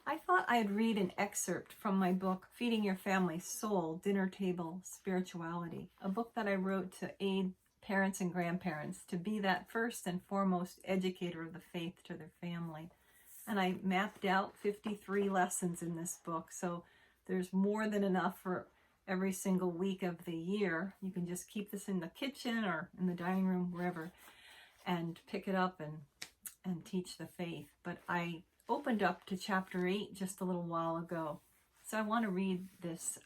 I thought I'd read an excerpt from my book, Feeding Your Family's Soul, Dinner Table Spirituality, a book that I wrote to aid parents and grandparents to be that first and foremost educator of the faith to their family. And I mapped out 53 lessons in this book, so there's more than enough for every single week of the year. You can just keep this in the kitchen or in the dining room, wherever, and pick it up and teach the faith. But I opened up to chapter 8 just a little while ago. So I want to read this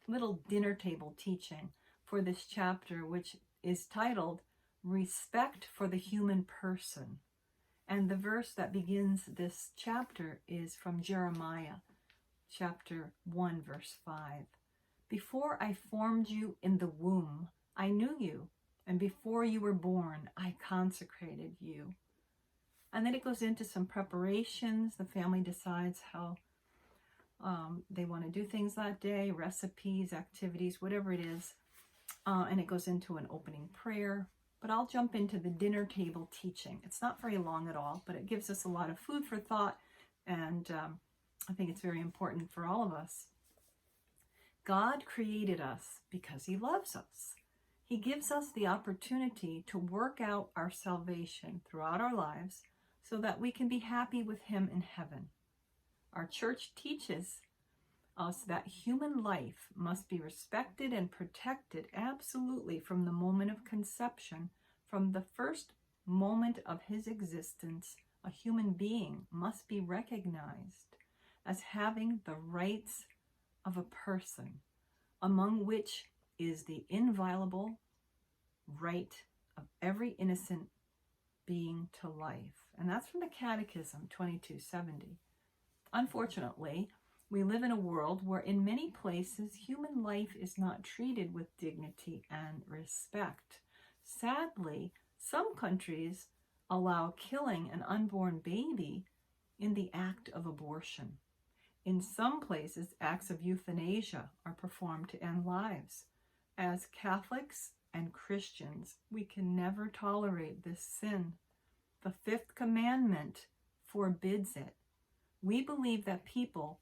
little dinner table teaching for this chapter, which is titled Respect for the Human Person. And the verse that begins this chapter is from Jeremiah, chapter 1, verse 5. Before I formed you in the womb, I knew you, and before you were born, I consecrated you. And then it goes into some preparations. The family decides how they want to do things that day, recipes, activities, whatever it is. And it goes into an opening prayer. But I'll jump into the dinner table teaching. It's not very long at all, but it gives us a lot of food for thought. And I think it's very important for all of us. God created us because he loves us. He gives us the opportunity to work out our salvation throughout our lives, so that we can be happy with him in heaven. Our church teaches us that human life must be respected and protected absolutely from the moment of conception. From the first moment of his existence, a human being must be recognized as having the rights of a person, among which is the inviolable right of every innocent being to life. And that's from the Catechism 2270. Unfortunately, we live in a world where in many places human life is not treated with dignity and respect. Sadly, some countries allow killing an unborn baby in the act of abortion. In some places, acts of euthanasia are performed to end lives. As Catholics and Christians, we can never tolerate this sin. The fifth commandment forbids it. We believe that people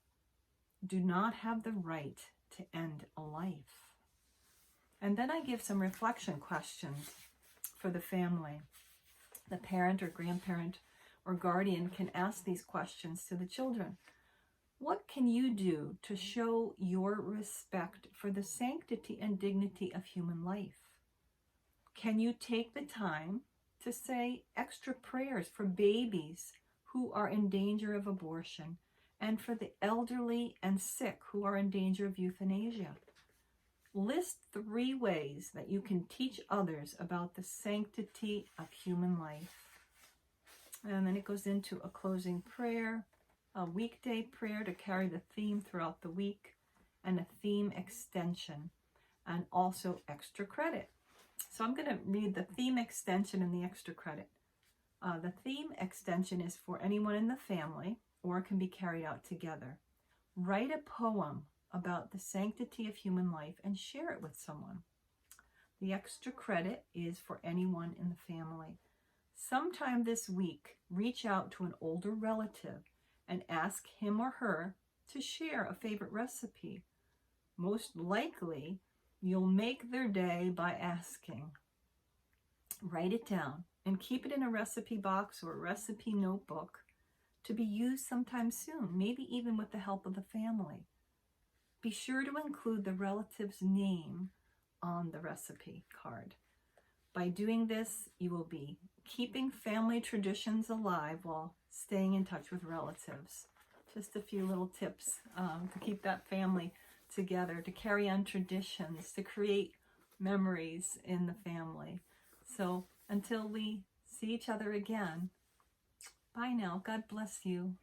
do not have the right to end a life. And then I give some reflection questions for the family. The parent or grandparent or guardian can ask these questions to the children. What can you do to show your respect for the sanctity and dignity of human life? Can you take the time to say extra prayers for babies who are in danger of abortion and for the elderly and sick who are in danger of euthanasia? List 3 ways that you can teach others about the sanctity of human life. And then it goes into a closing prayer, a weekday prayer to carry the theme throughout the week, and a theme extension, and also extra credit. So I'm going to read the theme extension and the extra credit. The theme extension is for anyone in the family, or it can be carried out together. Write a poem about the sanctity of human life and share it with someone. The extra credit is for anyone in the family. Sometime this week, reach out to an older relative and ask him or her to share a favorite recipe. Most likely, you'll make their day by asking. Write it down and keep it in a recipe box or a recipe notebook to be used sometime soon, maybe even with the help of the family. Be sure to include the relative's name on the recipe card. By doing this, you will be keeping family traditions alive while staying in touch with relatives. Just a few little tips to keep that family together, to carry on traditions, to create memories in the family. So until we see each other again, bye now. God bless you.